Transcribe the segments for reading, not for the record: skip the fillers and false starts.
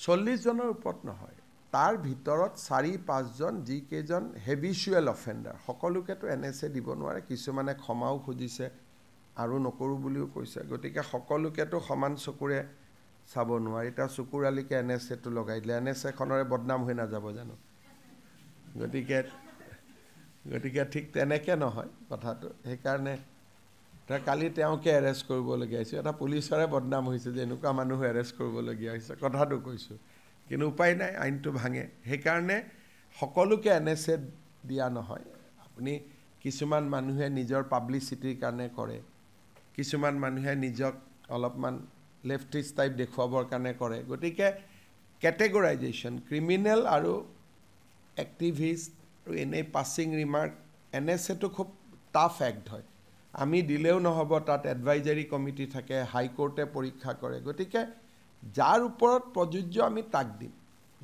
40 জনৰ ওপৰত নহয় তাৰ ভিতৰত 4-5 জন যি কেজন হেবিচুৱেল অফেন্ডাৰ সকলোকেতো এনএসএ দিব নোৱাৰে কিছুমানে ক্ষমাও খুজিছে আৰু নকৰো বুলিও কৈছে গতিকে সকলোকেতো সমান চকুৰে চাব নোৱাৰি তা চকুৰালিকে এনএসএ টো লগাই দিলে এনএসএ খনৰে বদনাম হৈ নাযাব জানো গতিকে ঠিক তেনেকে নহয় কথাটো সেই কাৰণে তা কালি তেওঁকে এৰেষ্ট কৰিবলগীয়া হৈছে এটা পুলিচৰে বদনাম হৈছে যে এনেকুৱা মানুহ এৰেষ্ট কৰিবলগীয়া হৈছে কথাটো কৈছো কিন্তু উপায় নাই আইনটো ভাঙে সেই কাৰণে সকলোকে এনএসএ দিয়া নহয় আপুনি কিছুমান মানুহে নিজৰ পাব্লিসিটিৰ কাৰণে কৰে কিছুমান মানুহে নিজক অলপমান লেফটিষ্ট টাইপ দেখুৱাবৰ কাৰণে কৰে গতিকে ক্যাটেগৰাইজেশ্যন ক্ৰিমিনেল আৰু এক্টিভিষ্ট আৰু এনে পাছিং ৰিমাৰ্ক এনএসএ টো খুব টাফ এক্ট হয় আমি দিলেও নহব তাত এডভাইজাৰি কমিটি থাকে হাই কোৰ্টে পৰীক্ষা কৰে গতিকে যাৰ ওপৰত প্ৰযোজ্য আমি তাক দিম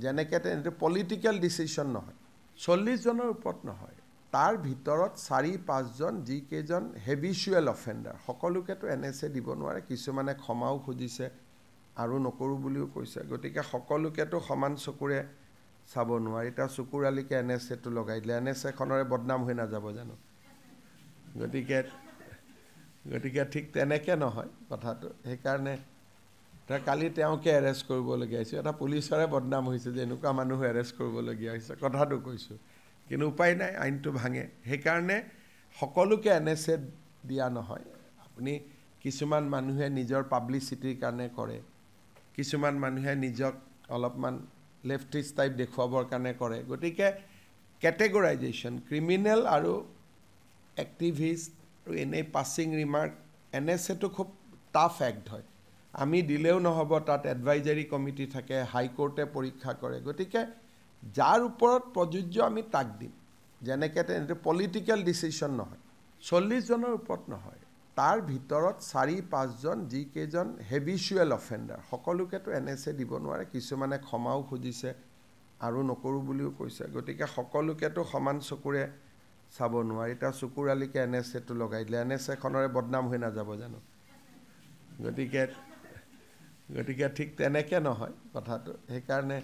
যেনেকে তেনে পলিটিক্যাল ডিসিশন নহয় 40 জনৰ ওপৰত নহয় তাৰ ভিতৰত 4-5 জন যি কেজন হেবিচুৱেল অফেন্ডাৰ সকলোকেতো এনএসএ দিব নোৱাৰে কিছুমানে ক্ষমাও খুজিছে আৰু নকৰো বুলিও কৈছে গতিকে সকলোকেতো সমান চকুৰে চাব নোৱাৰি তা চকুৰালিকে এনএসএ টো লগাই দিলে এনএসএ খনৰে বদনাম হৈ নাযাব জানো গতিকে ঠিক তেনেকে নহয় কথাটো সেই কাৰণে তা কালি তেওঁকে এৰেষ্ট কৰিবলগীয়া হৈছে এটা পুলিচৰে বদনাম হৈছে যে এনেকুৱা মানুহ এৰেষ্ট কৰিবলগীয়া হৈছে কথাটো কৈছো কিন্তু উপায় নাই আইনটো ভাঙে সেই কাৰণে সকলোকে এনএসএ দিয়া নহয় আপুনি কিছুমান মানুহে নিজৰ পাব্লিসিটিৰ কাৰণে কৰে কিছুমান মানুহে নিজক অলপমান লেফটিষ্ট টাইপ দেখুৱাবৰ কাৰণে কৰে গতিকে ক্যাটেগৰাইজেশ্যন ক্ৰিমিনেল আৰু এক্টিভিষ্ট আৰু এনে পাছিং ৰিমাৰ্ক এনএসএ টো খুব টাফ এক্ট হয় আমি দিলেও নহব তাত এডভাইজাৰি কমিটি থাকে হাই কোৰ্টে পৰীক্ষা কৰে গতিকে যাৰ ওপৰত প্ৰযোজ্য আমি তাক দিম যেনেকে তেনে পলিটিক্যাল ডিসিশন নহয় 40 জনৰ ওপৰত নহয় তাৰ ভিতৰত 4-5 জন যি কেজন হেবিচুৱেল অফেন্ডাৰ সকলোকেতো এনএসএ দিব নোৱাৰে কিছুমানে ক্ষমাও খুজিছে আৰু নকৰো বুলিও কৈছে গতিকে সকলোকেতো সমান চকুৰে চাব নোৱাৰি তা চকুৰালিকে এনএসএ টো লগাই দিলে এনএসএ খনৰে বদনাম হৈ নাযাব জানো গতিকে ঠিক তেনেকে নহয় কথাটো সেই কাৰণে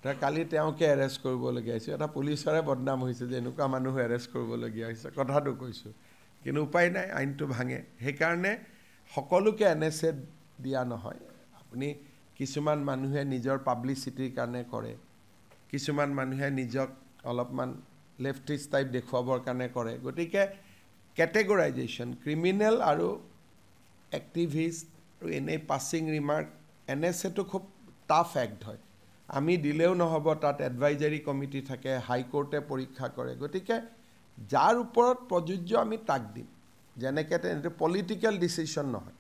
তা কালি তেওঁকে এৰেষ্ট কৰিবলগীয়া হৈছে এটা পুলিচৰে বদনাম হৈছে যে এনেকুৱা মানুহ এৰেষ্ট কৰিবলগীয়া হৈছে কথাটো কৈছো কিন্তু উপায় নাই আইনটো ভাঙে সেই কাৰণে সকলোকে এনএসএ দিয়া নহয় আপুনি কিছুমান মানুহে নিজৰ পাব্লিসিটিৰ কাৰণে কৰে কিছুমান মানুহে নিজক অলপমান লেফটিষ্ট টাইপ দেখুৱাবৰ কাৰণে কৰে গতিকে ক্যাটেগৰাইজেশ্যন ক্ৰিমিনেল আৰু এক্টিভিষ্ট আৰু এনে পাছিং ৰিমাৰ্ক এনএসএ টো খুব টাফ এক্ট হয় আমি দিলেও নহব তাত এডভাইজাৰি কমিটি থাকে হাই কোৰ্টে পৰীক্ষা কৰে গতিকে যাৰ ওপৰত প্ৰযোজ্য আমি তাক দিম যেনেকে তেনে পলিটিক্যাল ডিসিশন নহয়